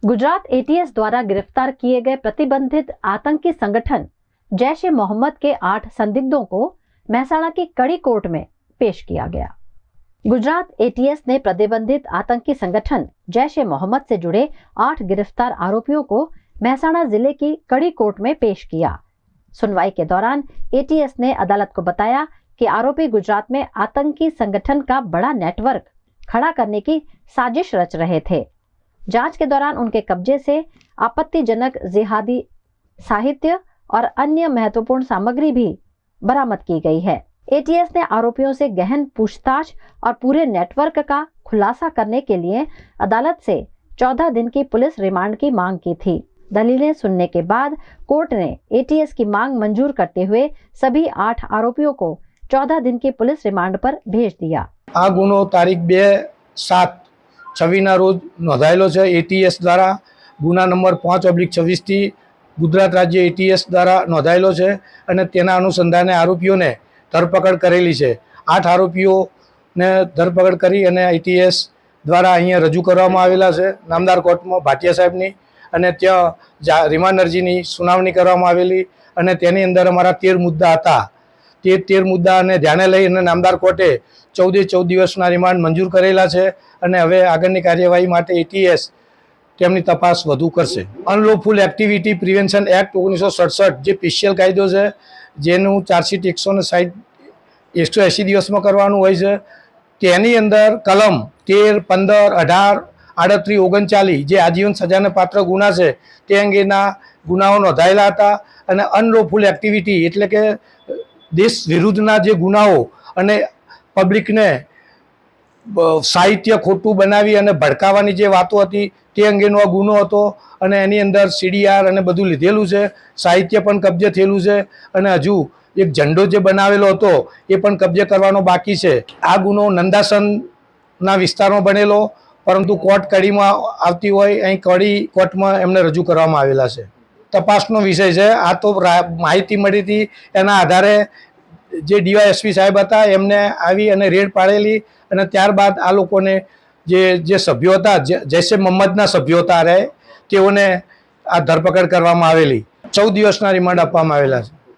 Gujarat ATS द्वारा गिरफ्तार किए गए प्रतिबंधित आतंकी संगठन जैश ए मोहम्मद के 8 संदिग्धों को मेहसाणा की कड़ी कोर्ट में पेश किया गया। गुजरात एटीएस ने प्रतिबंधित आतंकी संगठन जैश ए मोहम्मद से जुड़े 8 गिरफ्तार आरोपियों को मेहसाणा जिले की कड़ी कोर्ट में पेश किया। सुनवाई के दौरान एटीएस ने अदालत को बताया कि आरोपी गुजरात में आतंकी संगठन का बड़ा नेटवर्क खड़ा करने की साजिश रच रहे थे। जांच के दौरान उनके कब्जे से आपत्तिजनक जिहादी साहित्य और अन्य महत्वपूर्ण सामग्री भी बरामद की गई है। एटीएस ने आरोपियों से गहन पूछताछ और पूरे नेटवर्क का खुलासा करने के लिए अदालत से 14 दिन की पुलिस रिमांड की मांग की थी। दलीलें सुनने के बाद कोर्ट ने एटीएस की मांग मंजूर करते हुए सभी 8 आरोपियों को 14 दिन की पुलिस रिमांड पर भेज दिया। आ गुनो तारीख 2/7/26 रोज नोंधायेलो छे। एटीएस द्वारा गुना नंबर 5/26 थी गुजरात राज्य एटीएस द्वारा नोंधायेलो छे अने तेना अनुसंधाने आरोपीओने धरपकड़ करेली छे। 8 आरोपीओने धरपकड़ करी अने एटीएस द्वारा अहींया रजू करवामां आवेला छे नामदार कोर्टमां भाटिया साहेबनी अने त्यां रिमांड अरजीनी सुनावणी करवामां आवेली अने तेनी अंदर अमारा 13 मुद्दा हता। ते 13 मुद्दाने ध्याने लईने नामदार कोर्टे 14 दिवसना रिमांड मंजूर करेला छे अने हवे आगळनी कार्यवाही माटे एटीएस તેમની તપાસ વધુ કરશે। અનલોફુલ એક્ટિવિટી પ્રિવેન્શન એક્ટ 1967 જે સ્પેશિયલ કાયદો છે જેનું ચાર્જશીટ 180 દિવસમાં કરવાનું હોય છે તેની અંદર કલમ 13, 15, 18, 38, 39 જે આજીવન સજાને પાત્ર ગુના છે તે અંગેના ગુનાઓ નોંધાયેલા હતા અને અનલોફુલ એક્ટિવિટી એટલે કે દેશ વિરુદ્ધના જે ગુનાઓ અને પબ્લિકને સાહિત્ય ખોટું બનાવી અને ભડકાવાની જે વાતો હતી તે અંગેનો આ ગુનો હતો અને એની અંદર સીડીઆર અને બધું લીધેલું છે, સાહિત્ય પણ કબજે થયેલું છે અને હજુ એક ઝંડો જે બનાવેલો હતો એ પણ કબજે કરવાનો બાકી છે। આ ગુનો નંદાસનના વિસ્તારમાં બનેલો પરંતુ કોર્ટ કડીમાં આવતી હોય અહીં કડી કોર્ટમાં એમને રજૂ કરવામાં આવેલા છે। તપાસનો વિષય છે। આ તો માહિતી મળી હતી એના આધારે જે ડીવાયએસપી સાહેબ હતા એમને આવી અને રેડ પાડેલી અને ત્યારબાદ આ લોકોને જે સભ્યો હતા જૈશે મોહમ્મદના સભ્યો હતા તેઓને આ ધરપકડ કરવામાં આવેલી। 14 દિવસના રિમાન્ડ આપવામાં આવેલા છે।